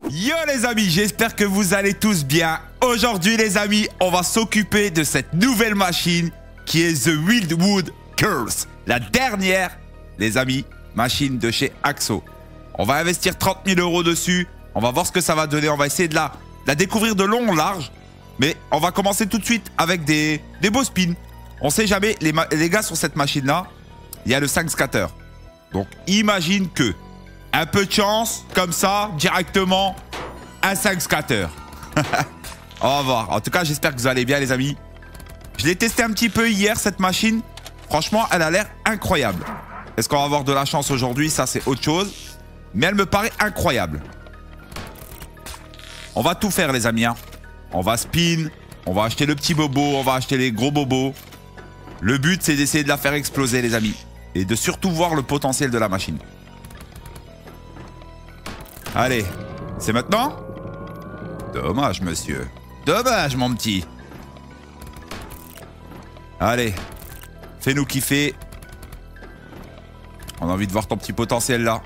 Yo les amis, j'espère que vous allez tous bien. Aujourd'hui les amis, on va s'occuper de cette nouvelle machine qui est The Wildwood Curse. La dernière, les amis, machine de chez Axo. On va investir 30 000 € dessus. On va voir ce que ça va donner. On va essayer de la découvrir de long en large. Mais on va commencer tout de suite avec des beaux spins. On sait jamais, les gars, sur cette machine-là, il y a le 5 scatter. Donc imagine que un peu de chance, comme ça, directement, un 5 scatter. On va voir. En tout cas, j'espère que vous allez bien, les amis. Je l'ai testé un petit peu hier, cette machine. Franchement, elle a l'air incroyable. Est-ce qu'on va avoir de la chance aujourd'hui? Ça, c'est autre chose. Mais elle me paraît incroyable. On va tout faire, les amis. Hein. On va spin. On va acheter le petit bobo. On va acheter les gros bobos. Le but, c'est d'essayer de la faire exploser, les amis. Et de surtout voir le potentiel de la machine. Allez, c'est maintenant? Dommage, monsieur. Dommage, mon petit. Allez, fais-nous kiffer. On a envie de voir ton petit potentiel, là.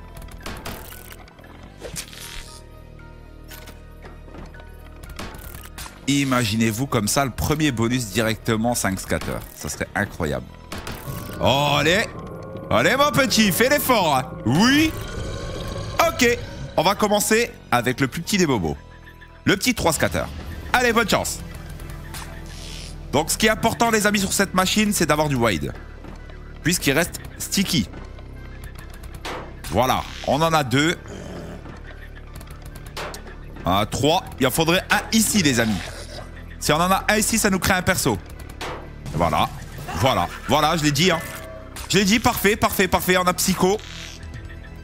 Imaginez-vous comme ça, le premier bonus directement 5 scatter. Ça serait incroyable. Oh, allez. Allez, mon petit, fais l'effort. Hein. Oui. Ok. On va commencer avec le plus petit des bobos. Le petit 3 scatter. Allez, bonne chance. Donc, ce qui est important, les amis, sur cette machine, c'est d'avoir du wide. Puisqu'il reste sticky. Voilà. On en a 2. 3. Il en faudrait un ici, les amis. Si on en a un ici, ça nous crée un perso. Voilà. Voilà. Voilà, je l'ai dit. Hein. Je l'ai dit, parfait, parfait, parfait. On a psycho.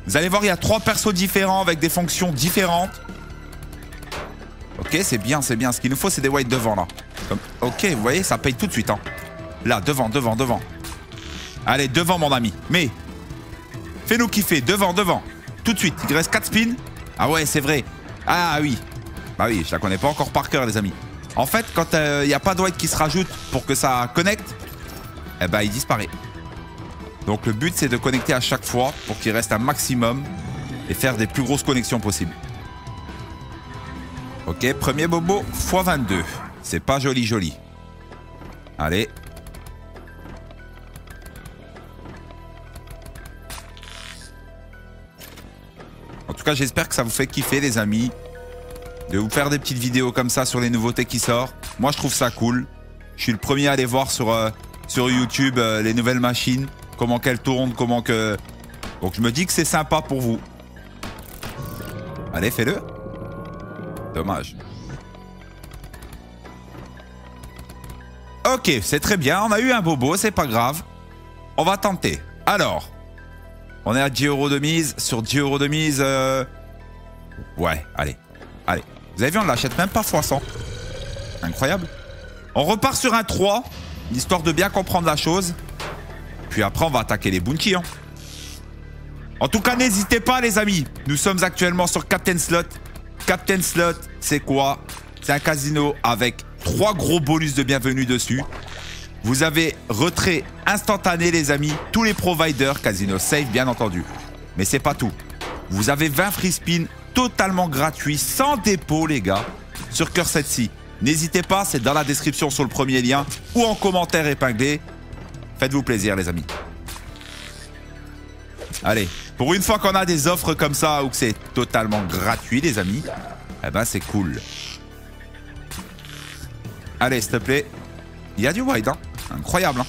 Vous allez voir, il y a 3 persos différents avec des fonctions différentes. Ok, c'est bien, c'est bien. Ce qu'il nous faut, c'est des whites devant, là. Comme... Ok, vous voyez, ça paye tout de suite. Hein. Là, devant, devant, devant. Allez, devant, mon ami. Mais, fais-nous kiffer. Devant, devant. Tout de suite. Il reste 4 spins. Ah ouais, c'est vrai. Ah oui. Bah oui, je la connais pas encore par cœur, les amis. En fait, quand il n'y a pas de white qui se rajoute pour que ça connecte, eh ben, il disparaît. Donc le but, c'est de connecter à chaque fois pour qu'il reste un maximum et faire des plus grosses connexions possibles. Ok, premier bobo x 22. C'est pas joli, joli. Allez. En tout cas, j'espère que ça vous fait kiffer, les amis. De vous faire des petites vidéos comme ça sur les nouveautés qui sortent. Moi, je trouve ça cool. Je suis le premier à aller voir sur YouTube les nouvelles machines. Comment qu'elles tournent, comment que... Donc je me dis que c'est sympa pour vous. Allez, fais-le. Dommage. Ok, c'est très bien. On a eu un bobo, c'est pas grave. On va tenter. Alors, on est à 10 € de mise. Sur 10 € de mise... Ouais, allez. Allez. Vous avez vu, on l'achète même pas x 100. Incroyable. On repart sur un 3, histoire de bien comprendre la chose. Puis après, on va attaquer les bounties. Hein. En tout cas, n'hésitez pas, les amis. Nous sommes actuellement sur Captain Slot. Captain Slot, c'est quoi? C'est un casino avec 3 gros bonus de bienvenue dessus. Vous avez retrait instantané, les amis. Tous les providers, casino safe, bien entendu. Mais c'est pas tout. Vous avez 20 free spins totalement gratuits, sans dépôt, les gars, sur Curse Etsy. N'hésitez pas, c'est dans la description sur le premier lien ou en commentaire épinglé. Faites-vous plaisir, les amis. Allez, pour une fois qu'on a des offres comme ça ou que c'est totalement gratuit, les amis, eh ben c'est cool. Allez, s'il te plaît. Il y a du wide, hein. Incroyable, hein.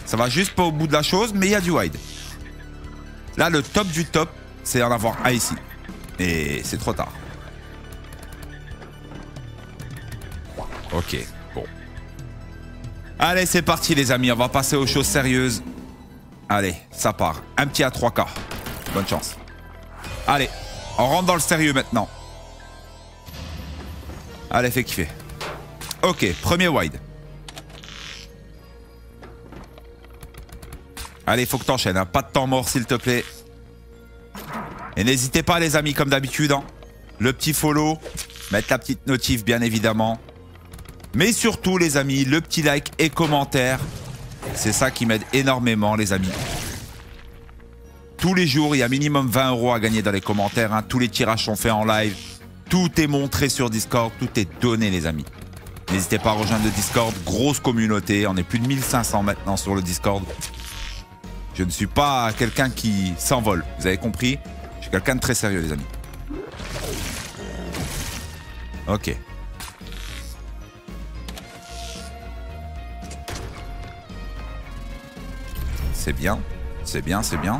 Ça va juste pas au bout de la chose, mais il y a du wide. Là, le top du top, c'est d'en avoir un ici. Et c'est trop tard. Ok, bon. Allez, c'est parti, les amis. On va passer aux choses sérieuses. Allez, ça part. Un petit à 3K. Bonne chance. Allez, on rentre dans le sérieux maintenant. Allez, fais kiffer. Ok, premier wide. Allez, faut que t'enchaînes. Hein. Pas de temps mort, s'il te plaît. Et n'hésitez pas, les amis, comme d'habitude. Hein. Le petit follow. Mettre la petite notif, bien évidemment. Mais surtout, les amis, le petit like et commentaire. C'est ça qui m'aide énormément, les amis. Tous les jours, il y a minimum 20 € à gagner dans les commentaires. Hein. Tous les tirages sont faits en live. Tout est montré sur Discord. Tout est donné, les amis. N'hésitez pas à rejoindre le Discord. Grosse communauté. On est plus de 1500 maintenant sur le Discord. Je ne suis pas quelqu'un qui s'envole. Vous avez compris? Je suis quelqu'un de très sérieux, les amis. Ok. C'est bien. C'est bien, c'est bien.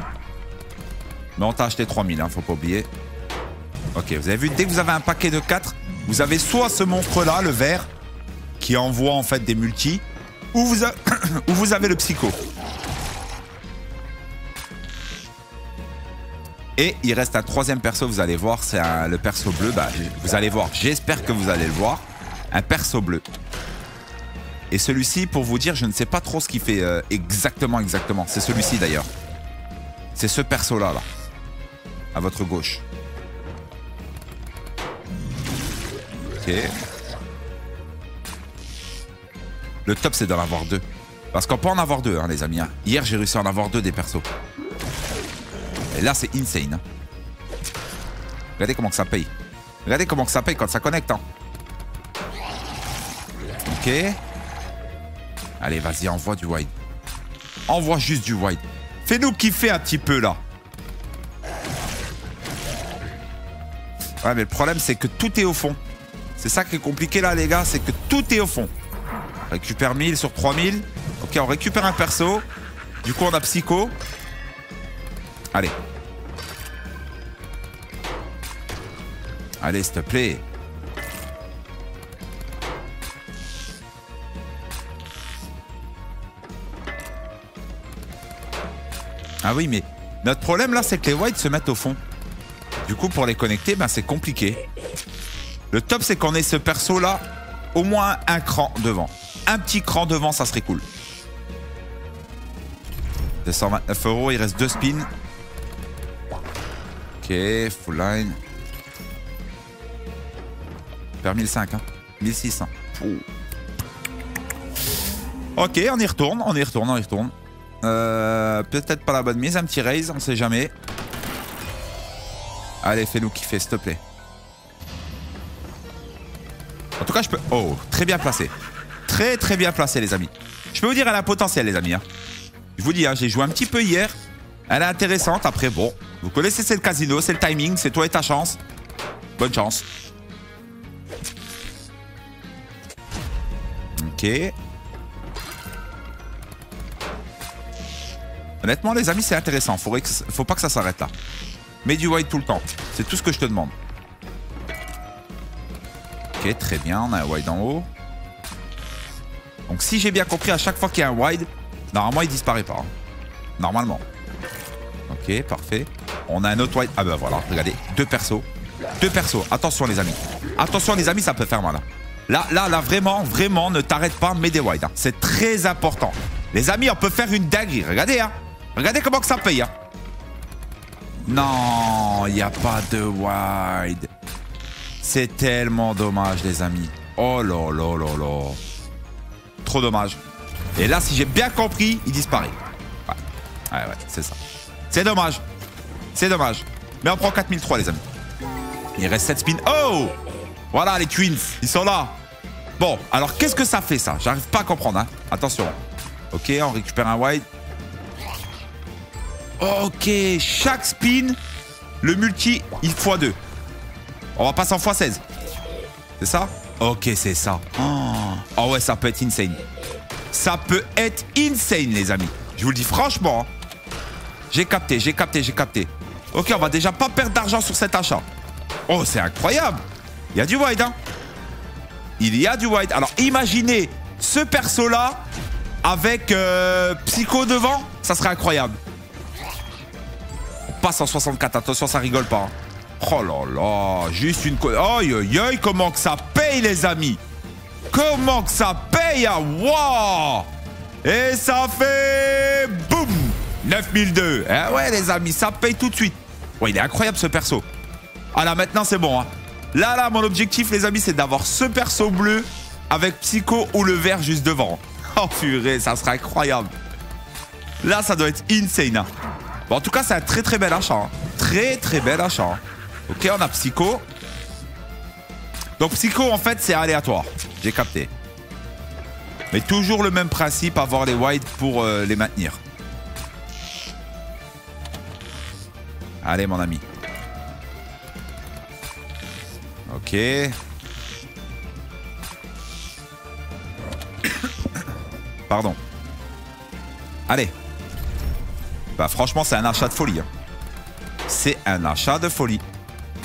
Mais on t'a acheté 3000, hein, faut pas oublier. Ok, vous avez vu, dès que vous avez un paquet de 4, vous avez soit ce monstre-là, le vert, qui envoie en fait des multis, ou vous avez le psycho. Et il reste un troisième perso, vous allez voir, c'est le perso bleu. Bah, vous allez voir, j'espère que vous allez le voir. Un perso bleu. Et celui-ci, pour vous dire, je ne sais pas trop ce qu'il fait exactement. C'est celui-ci d'ailleurs. C'est ce perso-là, là. À votre gauche. Ok. Le top, c'est d'en avoir 2. Parce qu'on peut en avoir 2, hein, les amis. Hein. Hier, j'ai réussi à en avoir 2 des persos. Et là, c'est insane. Hein. Regardez comment que ça paye. Regardez comment que ça paye quand ça connecte. Hein. Ok. Allez, vas-y, envoie du wide. Envoie juste du wide. Fais-nous kiffer un petit peu, là. Ouais, mais le problème, c'est que tout est au fond. C'est ça qui est compliqué, là, les gars. C'est que tout est au fond. On récupère 1000 sur 3000. Ok, on récupère un perso. Du coup, on a Psycho. Allez. Allez, s'il te plaît. Ah oui, mais notre problème, là, c'est que les whites se mettent au fond. Du coup, pour les connecter, ben, c'est compliqué. Le top, c'est qu'on ait ce perso-là au moins un cran devant. Un petit cran devant, ça serait cool. 229 €, il reste 2 spins. Ok, full line. Vers 1005, hein. 1600. Ouh. Ok, on y retourne. Peut-être pas la bonne mise, un petit raise, on sait jamais. Allez, fais-nous kiffer, s'il te plaît. En tout cas, je peux... Oh, très bien placé. Très bien placé, les amis. Je peux vous dire, elle a un potentiel, les amis. Hein. Je vous dis, hein, j'ai joué un petit peu hier. Elle est intéressante. Après, bon, vous connaissez, c'est le casino, c'est le timing, c'est toi et ta chance. Bonne chance. Ok. Honnêtement, les amis, c'est intéressant. Faut pas que ça s'arrête là. Mets du wide tout le temps. C'est tout ce que je te demande. Ok, très bien. On a un wide en haut. Donc, si j'ai bien compris, à chaque fois qu'il y a un wide, normalement, il disparaît pas. Hein. Normalement. Ok, parfait. On a un autre wide. Ah ben voilà, regardez. 2 persos. 2 persos. Attention, les amis. Attention, les amis, ça peut faire mal. Hein. Là, vraiment, ne t'arrête pas, mets des wide. Hein. C'est très important. Les amis, on peut faire une dinguerie. Regardez, hein. Regardez comment que ça paye. Hein. Non, il n'y a pas de wide. C'est tellement dommage, les amis. Oh là là là là. Trop dommage. Et là, si j'ai bien compris, il disparaît. Ouais, c'est ça. C'est dommage. C'est dommage. Mais on prend 4003, les amis. Il reste 7 spins. Oh! Voilà, les Twins. Ils sont là. Bon, alors qu'est-ce que ça fait, ça? J'arrive pas à comprendre. Hein. Attention. Ok, on récupère un wide. Ok, chaque spin, le multi, il x2. On va passer en x16. C'est ça? Ok, c'est ça. Oh ouais, ça peut être insane. Ça peut être insane, les amis. Je vous le dis franchement. Hein. J'ai capté. Ok, on va déjà pas perdre d'argent sur cet achat. Oh, c'est incroyable. Il y a du wide, hein. Il y a du wide. Alors, imaginez ce perso-là avec Psycho devant. Ça serait incroyable. On passe en 64. Attention, ça rigole pas. Hein. Oh là là. Juste une... Aïe, aïe, aïe. Comment que ça paye, les amis. Comment que ça paye. Hein. Wow. Et ça fait... Boum. 9002. Eh ouais, les amis, ça paye tout de suite. Ouais, il est incroyable, ce perso. Ah là, maintenant, c'est bon. Hein. Là, mon objectif, les amis, c'est d'avoir ce perso bleu avec Psycho ou le vert juste devant. Oh, purée, ça serait incroyable. Là, ça doit être insane. Hein. Bon, en tout cas, c'est un très très bel achat. Hein. Très très bel achat. Hein. Ok, on a Psycho. Donc Psycho, en fait, c'est aléatoire. J'ai capté. Mais toujours le même principe, avoir les wides pour les maintenir. Allez, mon ami. Ok. Pardon. Allez. Bah franchement, c'est un achat de folie. Hein. C'est un achat de folie.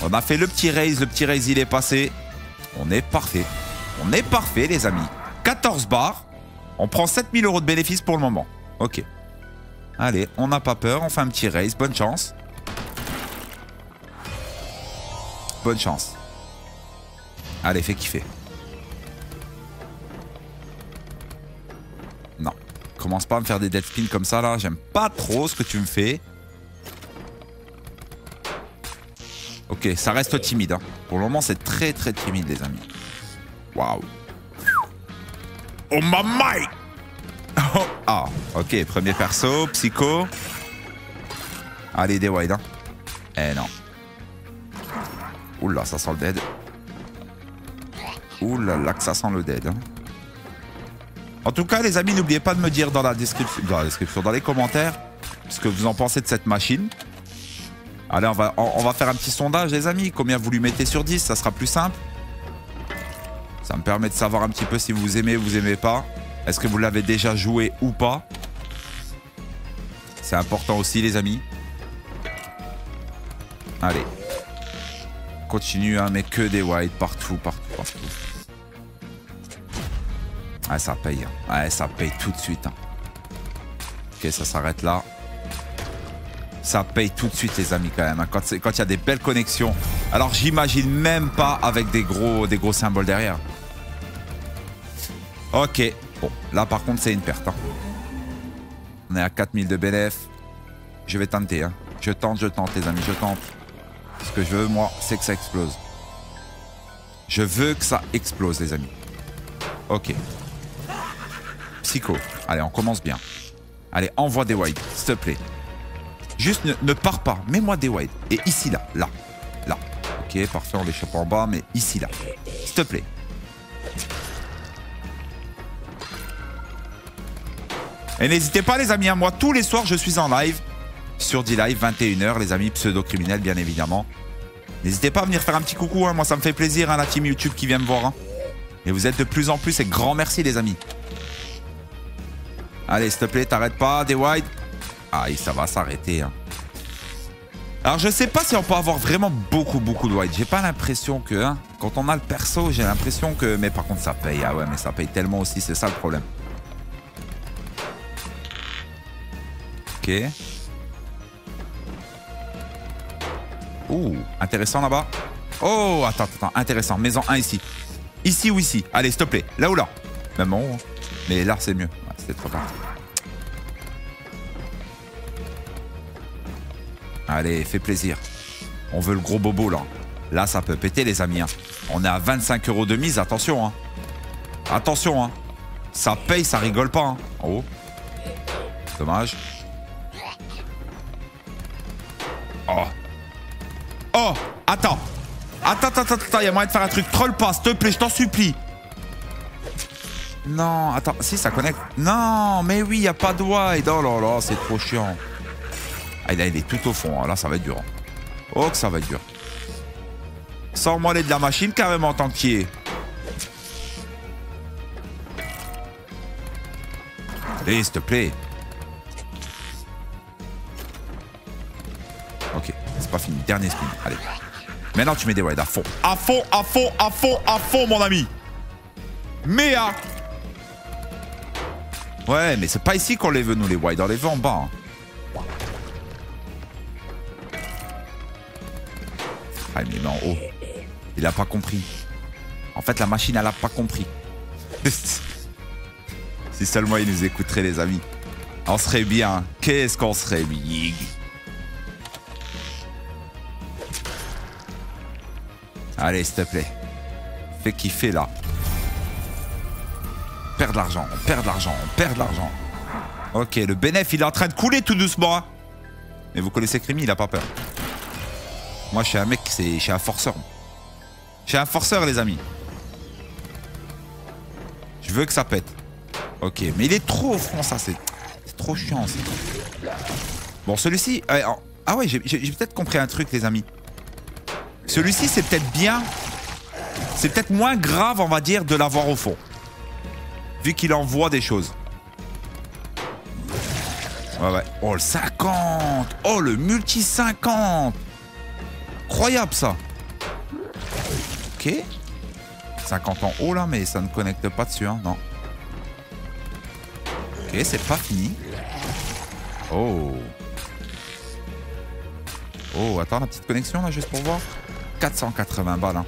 On a fait le petit raise. Le petit raise, il est passé. On est parfait. On est parfait, les amis. 14 bars. On prend 7000 € de bénéfices pour le moment. Ok. Allez, on n'a pas peur. On fait un petit raise. Bonne chance. Bonne chance. Allez, fais kiffer. Non. Commence pas à me faire des dead spins comme ça, là. J'aime pas trop ce que tu me fais. Ok, ça reste timide. Hein. Pour le moment, c'est très, très timide, les amis. Waouh. Oh, my mic. Oh. Ah, ok. Premier perso, Psycho. Allez, des wide. Hein. Eh non. Oula, ça sent le dead. Oula, là que ça sent le dead. Hein. En tout cas, les amis, n'oubliez pas de me dire dans la description, dans les commentaires, ce que vous en pensez de cette machine. Allez, on va faire un petit sondage, les amis. Combien vous lui mettez sur 10? Ça sera plus simple. Ça me permet de savoir un petit peu si vous aimez ou vous aimez pas. Est-ce que vous l'avez déjà joué ou pas? C'est important aussi, les amis. Allez. Continue, hein, mais que des wides partout, partout, partout. Ah, ça paye. Hein. Ouais, ça paye tout de suite. Hein. Ok, ça s'arrête là. Ça paye tout de suite, les amis, quand même. Hein. Quand il y a des belles connexions. Alors, j'imagine même pas avec des gros symboles derrière. Ok. Bon, là, par contre, c'est une perte. Hein. On est à 4000 de bénéf. Je vais tenter. Hein. Je tente, les amis, je tente. Ce que je veux, moi, c'est que ça explose. Je veux que ça explose, les amis. Ok. Psycho. Allez, on commence bien. Allez, envoie des wides, s'il te plaît. Juste ne pars pas. Mets-moi des wides. Et ici, là. Là. Là. Ok, parfait, on les chope en bas, mais ici, là. S'il te plaît. Et n'hésitez pas, les amis, à moi, tous les soirs, je suis en live. Sur D-Live, 21h, les amis pseudo-criminels, bien évidemment. N'hésitez pas à venir faire un petit coucou, hein. Moi ça me fait plaisir, hein, la team YouTube qui vient me voir. Hein. Et vous êtes de plus en plus, et grand merci, les amis. Allez, s'il te plaît, t'arrêtes pas, des wide. Aïe, ça va s'arrêter. Hein. Alors je sais pas si on peut avoir vraiment beaucoup de wide. J'ai pas l'impression que, hein, quand on a le perso, j'ai l'impression que... Mais par contre ça paye, ah ouais, mais ça paye tellement aussi, c'est ça le problème. Ok. Ouh, intéressant là-bas. Oh, attends, intéressant. Mets-en un ici. Ici ou ici. Allez, s'il te plaît. Là ou là. Même en haut. Hein. Mais là, c'est mieux. Ouais, c'était trop tard. Allez, fais plaisir. On veut le gros bobo, là. Là, ça peut péter, les amis. Hein. On est à 25 € de mise. Attention, hein. Attention, hein. Ça paye, ça rigole pas. Hein. Oh. Dommage. Oh. Oh, attends. Attends, il y a moyen de faire un truc. Troll pas, s'il te plaît, je t'en supplie. Non, attends, si ça connecte. Non, mais oui, il n'y a pas de wide. Oh là là, c'est trop chiant. Ah, là, il est tout au fond. Là, ça va être dur. Oh, que ça va être dur. Sors-moi les de la machine carrément, tant qu'il est. Allez, s'il te plaît. Ok, c'est pas fini. Dernier spin. Allez. Maintenant, tu mets des wides à fond. À fond, à fond, à fond, à fond, mon ami. Méa. Ouais, mais c'est pas ici qu'on les veut, nous, les wides. On les veut en bas. Hein. Ah, mais non, en haut. Il a pas compris. En fait, la machine, elle a pas compris. Si seulement il nous écouterait, les amis. On serait bien. Qu'est-ce qu'on serait bien. Allez, s'il te plaît. Fais kiffer, là. On perd de l'argent, on perd de l'argent, on perd de l'argent. Ok, le bénéf, il est en train de couler tout doucement. Mais vous connaissez Crémy, il a pas peur. Moi, je suis un mec, je suis un forceur. Je suis un forceur, les amis. Je veux que ça pète. Ok, mais il est trop au fond, ça. C'est trop chiant, ça. Bon, celui-ci... ah ouais, j'ai peut-être compris un truc, les amis. Celui-ci, c'est peut-être bien... C'est peut-être moins grave, on va dire, de l'avoir au fond. Vu qu'il envoie des choses. Ouais, ouais. Oh, le 50. Oh, le multi 50. Incroyable, ça. Ok. 50 en haut, là, mais ça ne connecte pas dessus, hein. Non. Ok, c'est pas fini. Oh. Oh, attends, la petite connexion, là, juste pour voir. 480 balles, hein.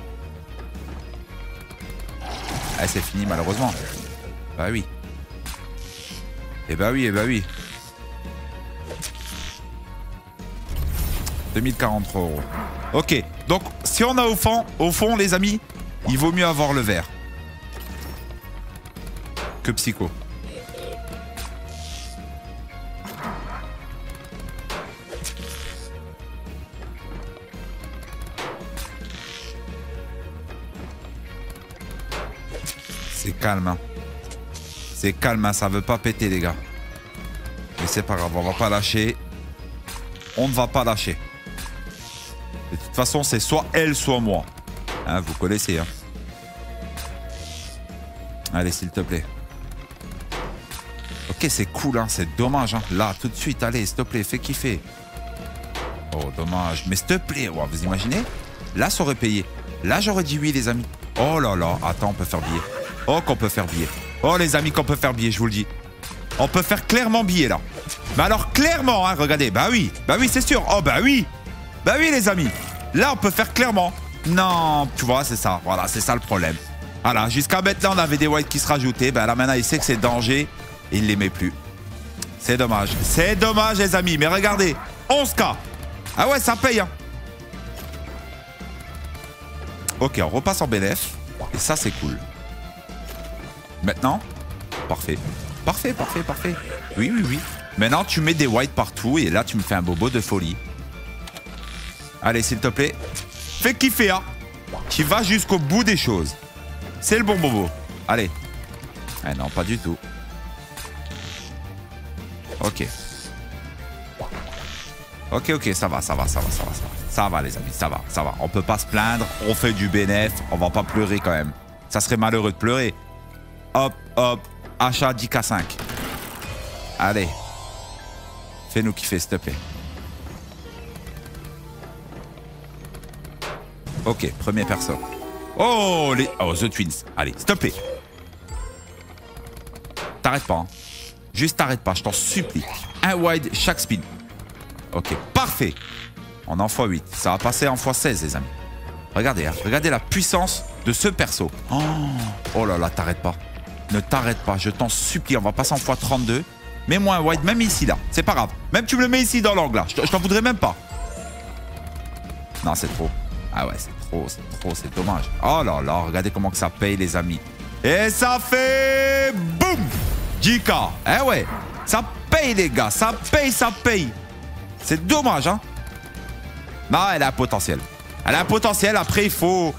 Ah, c'est fini, malheureusement. Bah oui. Eh bah oui, eh bah oui. 2043 €. Ok, donc si on a au fond, les amis, il vaut mieux avoir le vert que Psycho. C'est calme, hein. C'est calme, hein. Ça veut pas péter, les gars. Mais c'est pas grave, on va pas lâcher. On ne va pas lâcher. De toute façon, c'est soit elle, soit moi. Hein, vous connaissez, hein. Allez, s'il te plaît. Ok, c'est cool, hein. C'est dommage, hein. Là, tout de suite, allez, s'il te plaît, fais kiffer. Oh, dommage. Mais s'il te plaît, wow, vous imaginez? Là, ça aurait payé. Là, j'aurais dit oui, les amis. Oh là là. Attends, on peut faire billet. Oh, qu'on peut faire billet. Oh, les amis, qu'on peut faire billet, je vous le dis. On peut faire clairement billet, là. Bah alors, clairement, hein, regardez. Bah oui, c'est sûr. Oh, bah oui. Bah oui, les amis. Là, on peut faire clairement. Non, tu vois, c'est ça. Voilà, c'est ça le problème. Voilà, jusqu'à maintenant, on avait des whites qui se rajoutaient. Ben là, maintenant, il sait que c'est danger. Et il les met plus. C'est dommage. C'est dommage, les amis. Mais regardez, 11K. Ah ouais, ça paye, hein. Ok, on repasse en BNF. Et ça, c'est cool. Maintenant, parfait. Parfait, parfait, parfait. Oui, oui, oui. Maintenant, tu mets des whites partout. Et là, tu me fais un bobo de folie. Allez, s'il te plaît. Fais kiffer, hein. Tu vas jusqu'au bout des choses. C'est le bon bobo. Allez. Ah non, pas du tout. Ok. Ok, ok, ça va, ça va, ça va, ça va, ça va. Ça va, les amis, ça va, ça va. On peut pas se plaindre. On fait du bénéf. On va pas pleurer quand même. Ça serait malheureux de pleurer. Hop, hop. Achat 10K5. Allez. Fais-nous kiffer, s'il te plaît. Ok, premier perso. Oh, The Twins. Allez, s'il te plaît. T'arrêtes pas, hein. Juste t'arrête pas, je t'en supplie. Un wide chaque spin. Ok, parfait. On est en x8. Ça va passer en x16, les amis. Regardez, hein. Regardez la puissance de ce perso. Oh là là, t'arrêtes pas. Ne t'arrête pas, je t'en supplie. On va passer en x32. Mets-moi un wide, même ici, là. C'est pas grave. Même tu me le mets ici dans l'angle, là. Je t'en voudrais même pas. Non, c'est trop. Ah ouais, c'est trop, c'est dommage. Oh là là, regardez comment que ça paye, les amis. Et ça fait... Boum 10K. Eh ouais, ça paye, les gars. Ça paye, ça paye. C'est dommage, hein. Non, elle a un potentiel. Elle a un potentiel. Après, il faut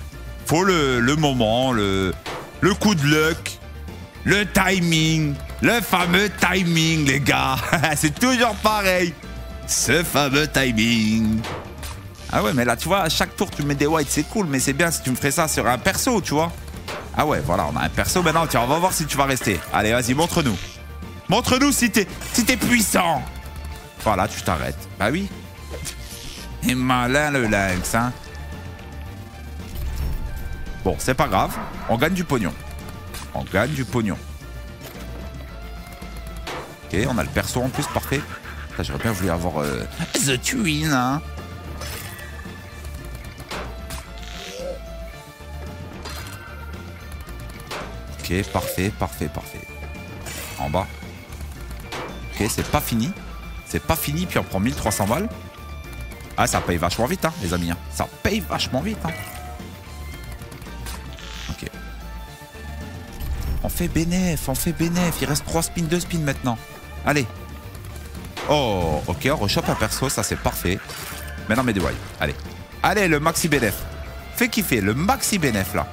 le moment, le coup de luck, le timing, le fameux timing, les gars. C'est toujours pareil. Ce fameux timing. Ah ouais, mais là, tu vois, à chaque tour, tu mets des whites, c'est cool, mais c'est bien si tu me ferais ça sur un perso, tu vois. Ah ouais, voilà, on a un perso maintenant. Tiens, on va voir si tu vas rester. Allez, vas-y, montre-nous. Montre-nous si t'es puissant. Voilà, tu t'arrêtes. Bah oui. Et malin le lynx, hein. Bon, c'est pas grave. On gagne du pognon. On gagne du pognon. Ok, on a le perso en plus, parfait. J'aurais bien voulu avoir The Twin, hein. Ok, parfait, parfait, parfait. En bas. Ok, c'est pas fini. C'est pas fini, puis on prend 1300 balles. Ah, ça paye vachement vite, hein, les amis. Hein. Ça paye vachement vite. Hein. Ok. On fait bénéf, on fait bénéf. Il reste 3 spins, 2 spins maintenant. Allez. Oh, ok, on rechoppe un perso, ça c'est parfait. Maintenant, mets des white. Allez. Allez, le maxi bénéf. Fais kiffer, le maxi bénéf là.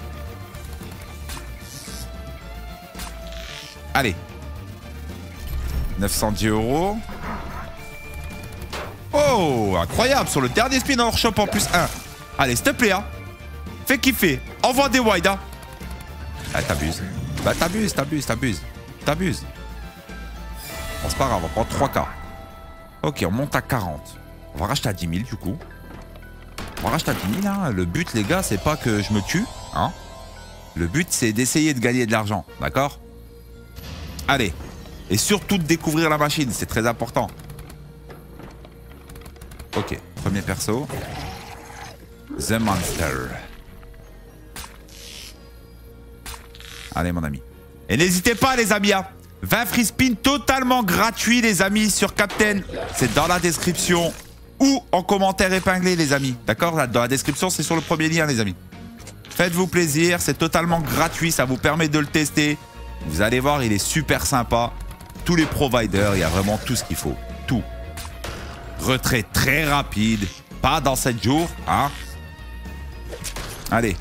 Allez. 910 €. Oh, incroyable. Sur le dernier spin, on rechoppe en plus 1. Allez, s'il te plaît, hein. Fais kiffer. Envoie des wide, hein. Ah, t'abuses. Bah, t'abuses. Bon, c'est pas grave, on prend 3K. Ok, on monte à 40. On va racheter à 10 000 du coup. On va racheter à 10 000, hein. Le but, les gars, c'est pas que je me tue, hein. Le but, c'est d'essayer de gagner de l'argent, d'accord? Allez. Et surtout de découvrir la machine, c'est très important. Ok, premier perso. The Monster. Allez, mon ami. Et n'hésitez pas, les amis, hein. 20 free spin totalement gratuit, les amis, sur Captain. C'est dans la description ou en commentaire épinglé, les amis. D'accord? Dans la description, c'est sur le premier lien, les amis. Faites-vous plaisir, c'est totalement gratuit, ça vous permet de le tester. Vous allez voir, il est super sympa. Tous les providers, il y a vraiment tout ce qu'il faut. Tout. Retrait très rapide. Pas dans 7 jours, hein. Allez.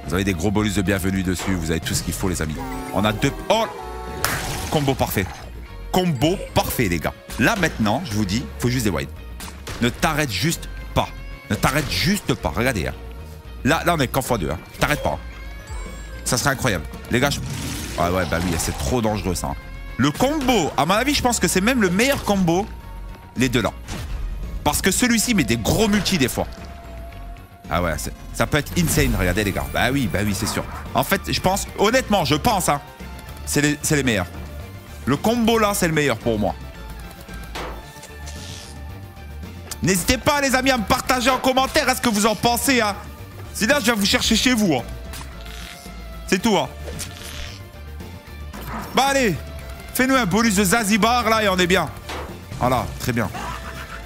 Vous avez des gros bonus de bienvenue dessus. Vous avez tout ce qu'il faut, les amis. On a 2... Oh! Combo parfait. Combo parfait, les gars. Là, maintenant, je vous dis, il faut juste des wide. Ne t'arrête juste pas. Ne t'arrête juste pas. Regardez, hein. Là, on est qu'en x2. Hein. T'arrêtes pas. Hein. Ça serait incroyable. Les gars, ouais, bah oui, c'est trop dangereux, ça. Hein. Le combo, à mon avis, je pense que c'est même le meilleur combo, les deux là. Parce que celui-ci met des gros multis des fois. Ah ouais, ça peut être insane, regardez les gars. Bah oui, c'est sûr. En fait, je pense, honnêtement, je pense, hein, c'est les meilleurs. Le combo là, c'est le meilleur pour moi. N'hésitez pas, les amis, à me partager en commentaire à ce que vous en pensez, hein. Sinon, je vais vous chercher chez vous, hein. C'est tout, hein. Bah allez, fais-nous un bonus de Zazibar là et on est bien. Voilà, très bien.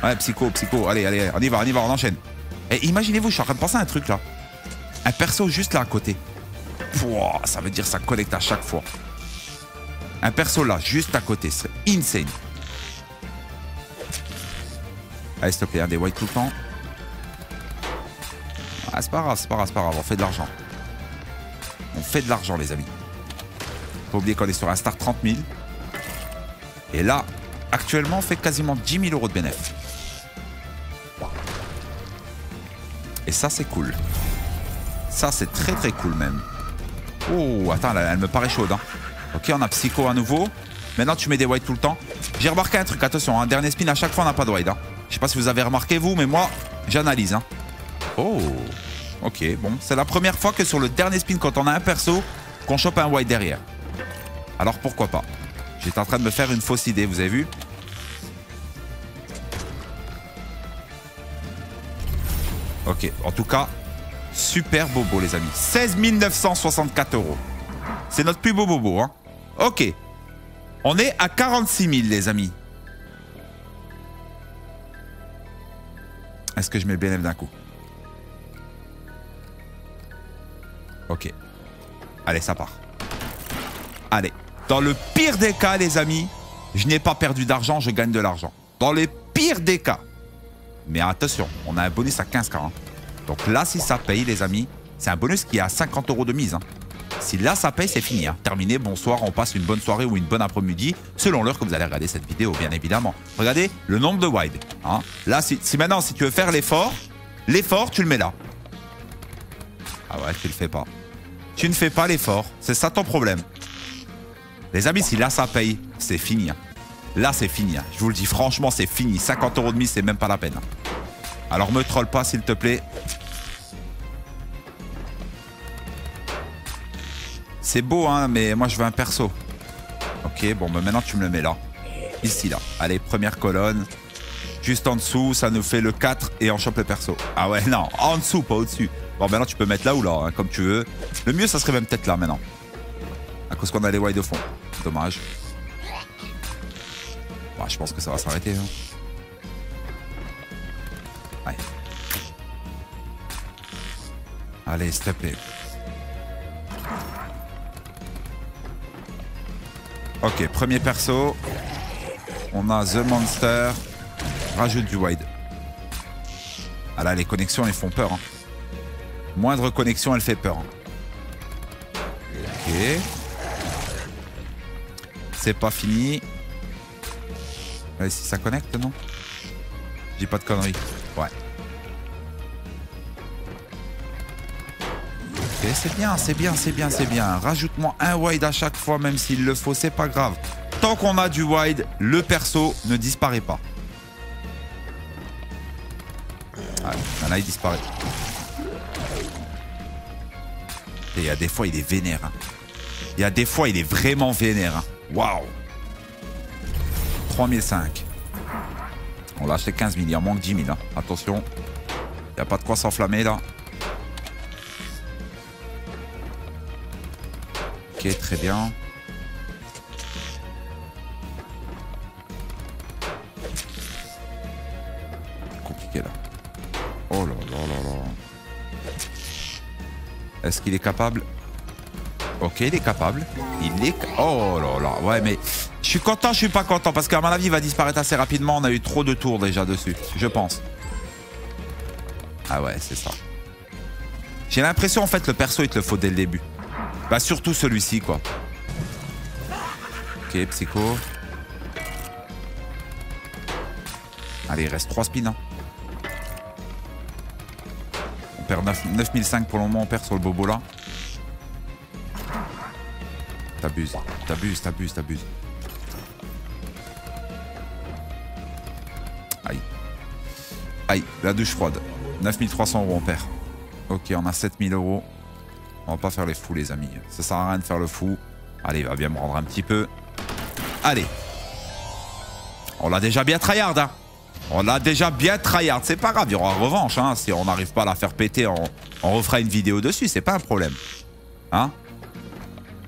Ouais, psycho. Allez, on y va, on enchaîne. Et imaginez-vous, je suis en train de penser à un truc là. Un perso juste là à côté. Pouah, ça veut dire ça connecte à chaque fois. Un perso là, juste à côté, ce serait insane. Allez, s'il te plaît, hein, des white tout le temps. Ah, c'est pas grave, on fait de l'argent. On fait de l'argent, les amis. Faut oublier qu'on est sur un start 30 000. Et là, actuellement, on fait quasiment 10 000 € de bénéfice. Et ça, c'est cool. Ça, c'est très très cool même. Oh, attends, elle me paraît chaude. Hein. Ok, on a Psycho à nouveau. Maintenant, tu mets des white tout le temps. J'ai remarqué un truc, attention, hein, dernier spin, à chaque fois, on n'a pas de white. Hein. Je sais pas si vous avez remarqué, vous, mais moi, j'analyse. Hein. Oh, ok, bon. C'est la première fois que sur le dernier spin, quand on a un perso, qu'on chope un white derrière. Alors, pourquoi pas? J'étais en train de me faire une fausse idée, vous avez vu? Ok, en tout cas, super bobo, les amis. 16 964 €. C'est notre plus beau bobo, hein. Ok. On est à 46 000, les amis. Est-ce que je mets le bénéfice d'un coup? Ok. Allez, ça part. Allez. Dans le pire des cas, les amis, je n'ai pas perdu d'argent, je gagne de l'argent. Dans le pire des cas. Mais attention, on a un bonus à 15K. Hein. Donc là, si ça paye, les amis, c'est un bonus qui est à 50 € de mise. Hein. Si là, ça paye, c'est fini. Hein. Terminé, bonsoir, on passe une bonne soirée ou une bonne après-midi, selon l'heure que vous allez regarder cette vidéo, bien évidemment. Regardez le nombre de wide. Hein. Là, si maintenant, si tu veux faire l'effort, tu le mets là. Ah ouais, tu le fais pas. Tu ne fais pas l'effort. C'est ça ton problème. Les amis, si là, ça paye, c'est fini. Hein. Là, c'est fini. Hein. Je vous le dis, franchement, c'est fini. 50 € de mise, c'est même pas la peine. Hein. Alors, me troll pas, s'il te plaît. C'est beau, hein, mais moi, je veux un perso. Ok, bon, bah, maintenant, tu me le mets là. Ici, là. Allez, première colonne. Juste en dessous, ça nous fait le 4 et on chope le perso. Ah ouais, non, en dessous, pas au-dessus. Bon, maintenant, tu peux mettre là ou là, hein, comme tu veux. Le mieux, ça serait même peut-être là, maintenant. À cause qu'on a les wide de fond. Dommage. Bah, je pense que ça va s'arrêter. Hein. Ouais. Allez, s'il te plaît. Ok, premier perso. On a The Monster. Rajoute du wide. Ah là, les connexions, elles font peur. Hein. Moindre connexion, elle fait peur. Ok. C'est pas fini. Allez, si ça connecte, non? J'ai pas de conneries. Ouais. Ok, c'est bien, c'est bien, c'est bien, c'est bien. Rajoute-moi un wide à chaque fois, même s'il le faut, c'est pas grave. Tant qu'on a du wide, le perso ne disparaît pas. Ah, là, il disparaît. Et il y a des fois, il est vénère. Hein. Il y a des fois, il est vraiment vénère. Hein. Waouh. 3005. On l'a acheté 15 000, il en manque 10 000. Hein. Attention. Il n'y a pas de quoi s'enflammer là. Ok, très bien. Compliqué là. Oh là là là là. Est-ce qu'il est capable? Ok, il est capable. Il est... Oh là là. Ouais, mais je suis content, je suis pas content. Parce qu'à mon avis, il va disparaître assez rapidement. On a eu trop de tours déjà dessus, je pense. Ah ouais, c'est ça. J'ai l'impression, en fait, le perso, il te le faut dès le début. Bah, surtout celui-ci, quoi. Ok, psycho. Allez, il reste 3 spins. Hein. On perd 9005 pour le moment, on perd sur le bobo là. T'abuses, t'abuses, t'abuses, t'abuses. Aïe. Aïe, la douche froide. 9300 € on perd. Ok, on a 7000 €. On va pas faire les fous, les amis. Ça sert à rien de faire le fou. Allez, il va bien me rendre un petit peu. Allez. On l'a déjà bien tryhard, hein. On l'a déjà bien tryhard. C'est pas grave, il y aura revanche, hein. Si on n'arrive pas à la faire péter, on refera une vidéo dessus. C'est pas un problème. Hein?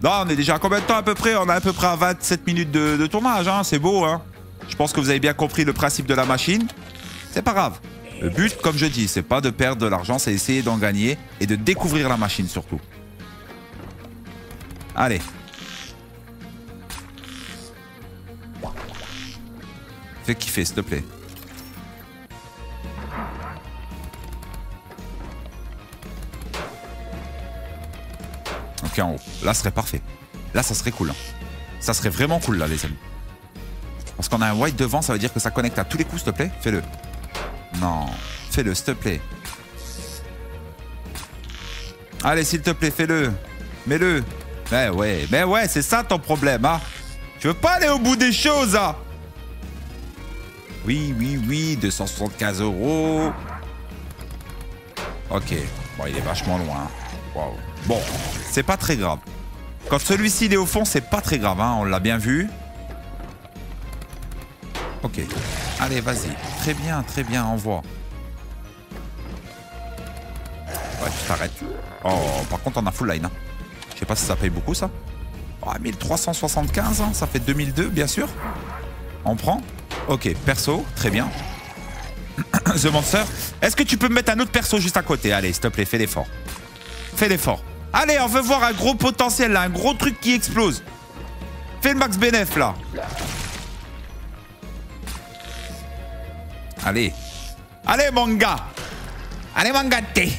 Là, on est déjà à combien de temps à peu près? On est à peu près à 27 minutes de tournage, hein. C'est beau, hein. Je pense que vous avez bien compris le principe de la machine. C'est pas grave. Le but, comme je dis, c'est pas de perdre de l'argent, c'est essayer d'en gagner et de découvrir la machine surtout. Allez. Fais kiffer, s'il te plaît. Ok, en haut. Là, ce serait parfait. Là, ça serait cool. Hein. Ça serait vraiment cool, là, les amis. Parce qu'on a un white devant, ça veut dire que ça connecte à tous les coups, s'il te plaît. Fais-le. Non. Fais-le, s'il te plaît. Allez, s'il te plaît, fais-le. Mets-le. Mais ouais, c'est ça ton problème, hein. Tu veux pas aller au bout des choses, hein. Oui, 275 €. Ok. Bon, il est vachement loin. Wow. Bon, c'est pas très grave. Quand celui-ci il est au fond, c'est pas très grave, hein. On l'a bien vu. Ok. Allez, vas-y. Très bien, envoie. Ouais, tu t'arrêtes. Oh, par contre, on a full line. Hein. Je sais pas si ça paye beaucoup, ça. Oh, 1375, hein. Ça fait 2002, bien sûr. On prend. Ok, perso, très bien. The Monster. Est-ce que tu peux me mettre un autre perso juste à côté? Allez, s'il te plaît, fais l'effort. Fais l'effort. Allez, on veut voir un gros potentiel, là. Un gros truc qui explose. Fais le max bénéf, là. Allez. Allez, mon gars. Allez, mon gars, t'es.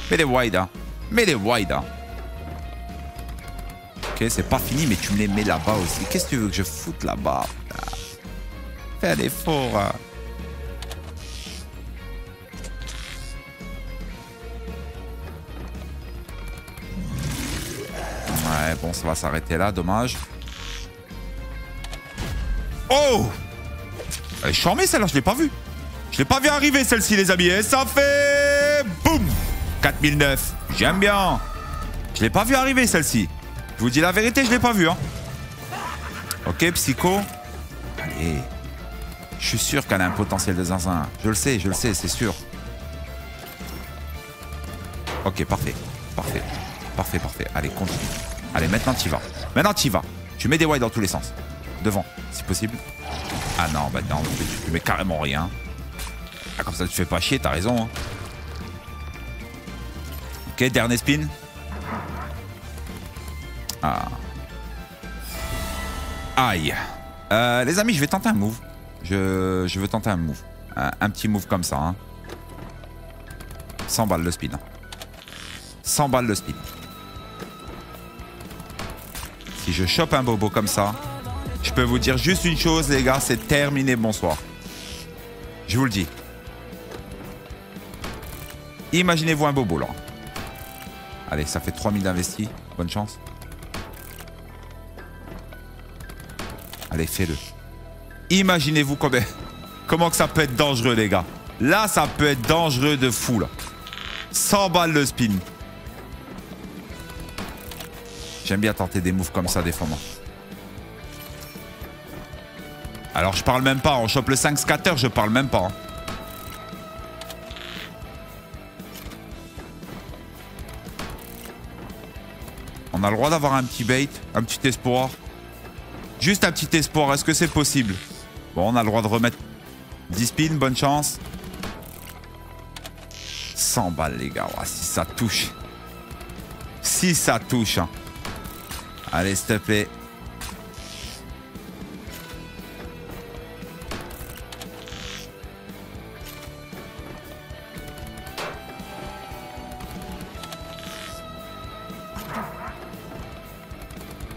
Mets des wide, hein. Mets des wide, hein. Ok, c'est pas fini, mais tu me les mets là-bas aussi. Qu'est-ce que tu veux que je foute là-bas? Fais un effort. Hein. Ouais, bon, ça va s'arrêter là, dommage. Oh! Elle est charmée, celle-là, je l'ai pas vue. Je l'ai pas vu arriver, celle-ci, les amis. Et ça fait... Boum! 4009. J'aime bien. Je l'ai pas vu arriver, celle-ci. Je vous dis la vérité, je l'ai pas vue. Hein. Ok, psycho. Allez. Je suis sûr qu'elle a un potentiel de zinzin. Je le sais, c'est sûr. Ok, parfait. Parfait. Allez, continue. Allez, maintenant tu y vas. Tu mets des wide dans tous les sens. Devant, si possible. Ah non, bah non, tu mets carrément rien. Ah, comme ça, tu fais pas chier, t'as raison. Hein. Ok, dernier spin. Ah. Aïe. Les amis, je vais tenter un move. Je veux tenter un move. Un petit move comme ça. Hein. 100 balles le speed. 100 balles le speed. Si je chope un bobo comme ça, je peux vous dire juste une chose, les gars, c'est terminé, bonsoir. Je vous le dis. Imaginez-vous un bobo, là. Allez, ça fait 3000 d'investis. Bonne chance. Allez, fais-le. Imaginez-vous comment que ça peut être dangereux, les gars. Là, ça peut être dangereux de fou, là. 100 balles le spin. J'aime bien tenter des moves comme ça, des fois, moi. Alors, je parle même pas. On chope le 5 scatter, je parle même pas. Hein. On a le droit d'avoir un petit bait, un petit espoir. Juste un petit espoir, est-ce que c'est possible? Bon, on a le droit de remettre 10 spins, bonne chance. 100 balles, les gars. Oh, si ça touche. Si ça touche. Hein. Allez, s'il te plaît.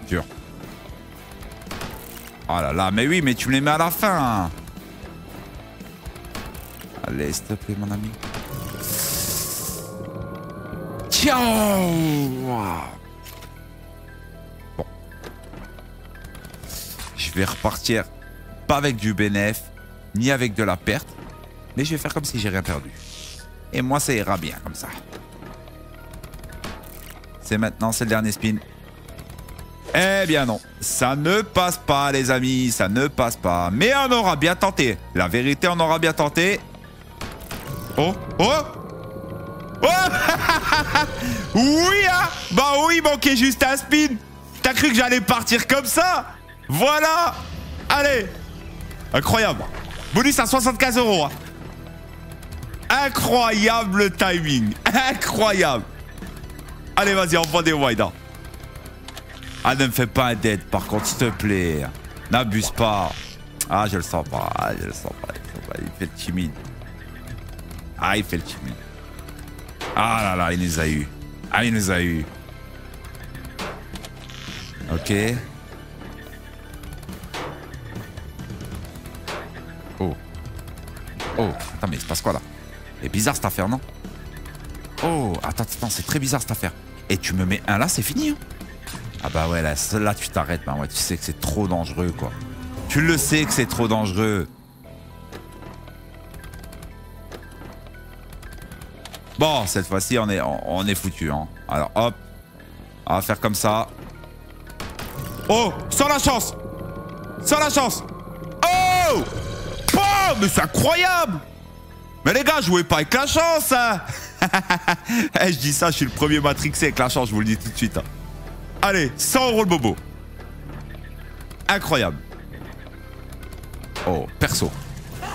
Dur. Oh là là, mais oui, mais tu me les mets à la fin. Allez, s'il te plaît, mon ami. Ciao. Bon. Je vais repartir pas avec du bénéf, ni avec de la perte, mais je vais faire comme si j'ai rien perdu. Et moi, ça ira bien comme ça. C'est maintenant, c'est le dernier spin. Eh bien non, ça ne passe pas les amis, ça ne passe pas. Mais on aura bien tenté. La vérité, on aura bien tenté. Oh, oh, oh. Oui, hein. Bah oui, il manquait juste un spin. T'as cru que j'allais partir comme ça? Voilà. Allez. Incroyable. Bonus à 75 €. Hein. Incroyable le timing. Incroyable. Allez, vas-y, on prend des wide. Hein. Ah, ne me fais pas un dead, par contre, s'il te plaît. N'abuse pas. Ah, je le sens pas. Ah, je le sens pas. Il fait le timide. Ah, il fait le timide. Ah là là, il nous a eu. Ah, il nous a eu. Ok. Oh. Oh. Attends, mais il se passe quoi là? C'est bizarre cette affaire, non? Oh, attends, c'est très bizarre cette affaire. Et tu me mets un là, c'est fini, hein? Ah bah ouais, là tu t'arrêtes, bah ouais, tu sais que c'est trop dangereux, quoi. Tu le sais que c'est trop dangereux. Bon, cette fois-ci, on est foutu, hein. Alors, hop. On va faire comme ça. Oh, sans la chance. Sans la chance. Oh, oh, mais c'est incroyable. Mais les gars, jouez pas avec la chance, hein. Je dis ça, je suis le premier matrixé avec la chance, je vous le dis tout de suite, hein. Allez, 100 € le bobo. Incroyable. Oh, perso.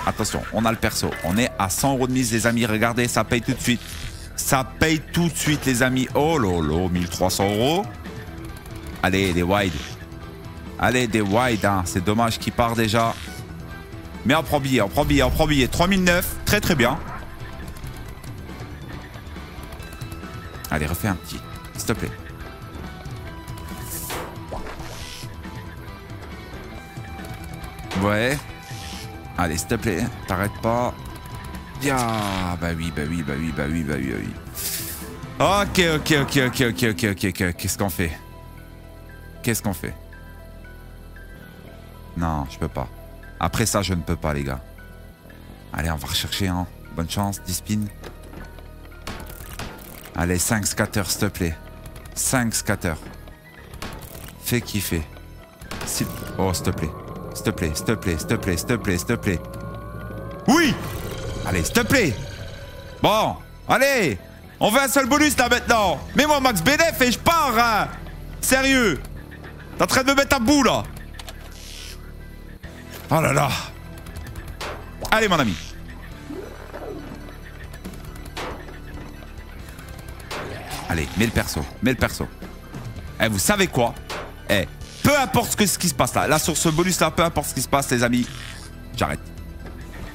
Attention, on a le perso. On est à 100 € de mise, les amis. Regardez, ça paye tout de suite. Ça paye tout de suite, les amis. Oh lolo, 1300 €. Allez, des wide. Allez, des wide. Hein. C'est dommage qu'il part déjà. Mais on prend billet, on prend billet, on prend billet. 3009, très très bien. Allez, refais un petit. S'il te plaît. Ouais. Allez, s'il te plaît, t'arrêtes pas. Bien. Bah oui. Ok. Qu'est-ce qu'on fait? Qu'est-ce qu'on fait? Non, je peux pas. Après ça, je ne peux pas, les gars. Allez, on va rechercher, hein. Bonne chance, 10 spins. Allez, 5 scatters, s'il te plaît. 5 scatters. Fais kiffer. Oh, s'il te plaît. S'il te plaît. Oui! Allez, s'il te plaît. Bon, allez. On veut un seul bonus là maintenant. Mets-moi max BDF et je pars, hein. Sérieux. T'es en train de me mettre à bout là. Oh là là. Allez, mon ami. Allez, mets le perso. Eh, vous savez quoi? Eh, peu Peu importe ce qui se passe là. Là, sur ce bonus-là, peu importe ce qui se passe, les amis. J'arrête.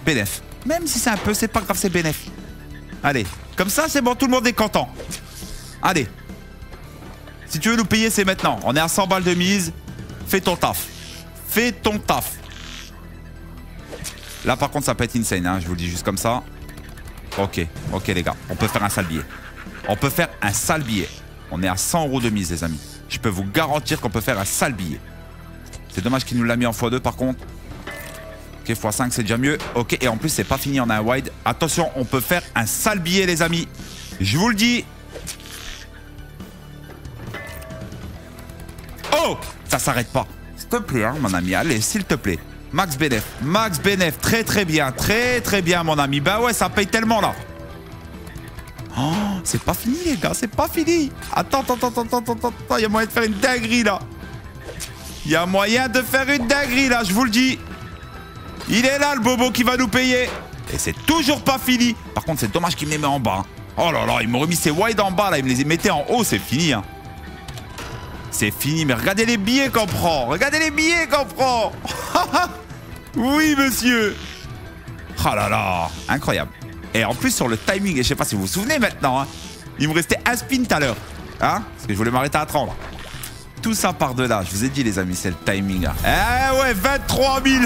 Bénéf. Même si c'est un peu, c'est pas grave, c'est bénéf. Allez. Comme ça, c'est bon, tout le monde est content. Allez. Si tu veux nous payer, c'est maintenant. On est à 100 balles de mise. Fais ton taf. Fais ton taf. Là, par contre, ça peut être insane, hein. Je vous le dis juste comme ça. Ok, ok, les gars. On peut faire un sale billet. On peut faire un sale billet. On est à 100 € de mise, les amis. Je peux vous garantir qu'on peut faire un sale billet. C'est dommage qu'il nous l'a mis en x2, par contre. Ok, x5, c'est déjà mieux. Ok, et en plus, c'est pas fini, on a un wide. Attention, on peut faire un sale billet, les amis. Je vous le dis. Oh, ça s'arrête pas. S'il te plaît, hein, mon ami. Allez, s'il te plaît. Max Benef. Max Benef. Très, très bien. Très, très bien, mon ami. Bah ouais, ça paye tellement, là. Oh, c'est pas fini, les gars. C'est pas fini. Attends. Il y a moyen de faire une dinguerie, là. Il y a moyen de faire une dinguerie, là. Je vous le dis. Il est là, le bobo qui va nous payer. Et c'est toujours pas fini. Par contre, c'est dommage qu'il me les met en bas. Hein. Oh là là, il m'a remis ses wide en bas, là. Il me les mettait en haut. C'est fini, hein. C'est fini, mais regardez les billets qu'on prend. Regardez les billets qu'on prend. Oui, monsieur. Oh là là, incroyable. Et en plus, sur le timing, et je sais pas si vous vous souvenez maintenant, hein, il me restait un spin tout à l'heure. Hein, parce que je voulais m'arrêter à 30. Là. Tout ça par-delà. Je vous ai dit, les amis, c'est le timing. Là. Eh ouais, 23 000.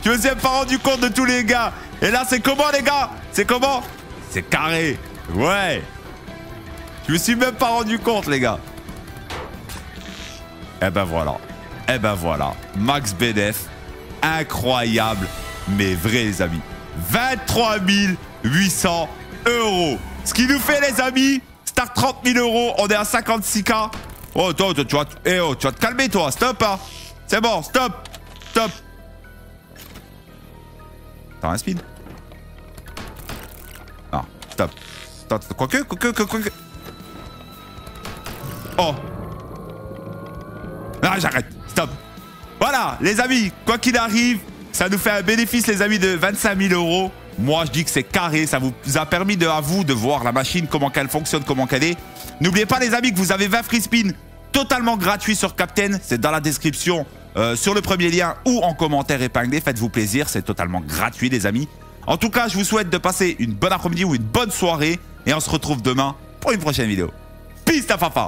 Je me suis pas rendu compte de tous les gars. Et là, c'est comment, les gars? C'est comment? C'est carré. Ouais. Je me suis même pas rendu compte, les gars. Eh ben voilà. Eh ben voilà. Max Benef. Incroyable. Mais vrai, les amis. 23 800 €. Ce qui nous fait, les amis, start 30 000 €. On est à 56K. Oh, toi, tu vas te calmer, toi. Stop, hein. C'est bon, stop. Stop. T'as un spin? Non, stop. Quoique. Oh. Ah, j'arrête. Stop. Voilà, les amis, quoi qu'il arrive, ça nous fait un bénéfice, les amis, de 25 000 €. Moi, je dis que c'est carré. Ça vous a permis à vous de voir la machine, comment qu'elle fonctionne, comment qu'elle est. N'oubliez pas, les amis, que vous avez 20 free spins totalement gratuits sur Captain. C'est dans la description, sur le premier lien ou en commentaire épinglé. Faites-vous plaisir, c'est totalement gratuit, les amis. En tout cas, je vous souhaite de passer une bonne après-midi ou une bonne soirée. Et on se retrouve demain pour une prochaine vidéo. Peace, ta fafa.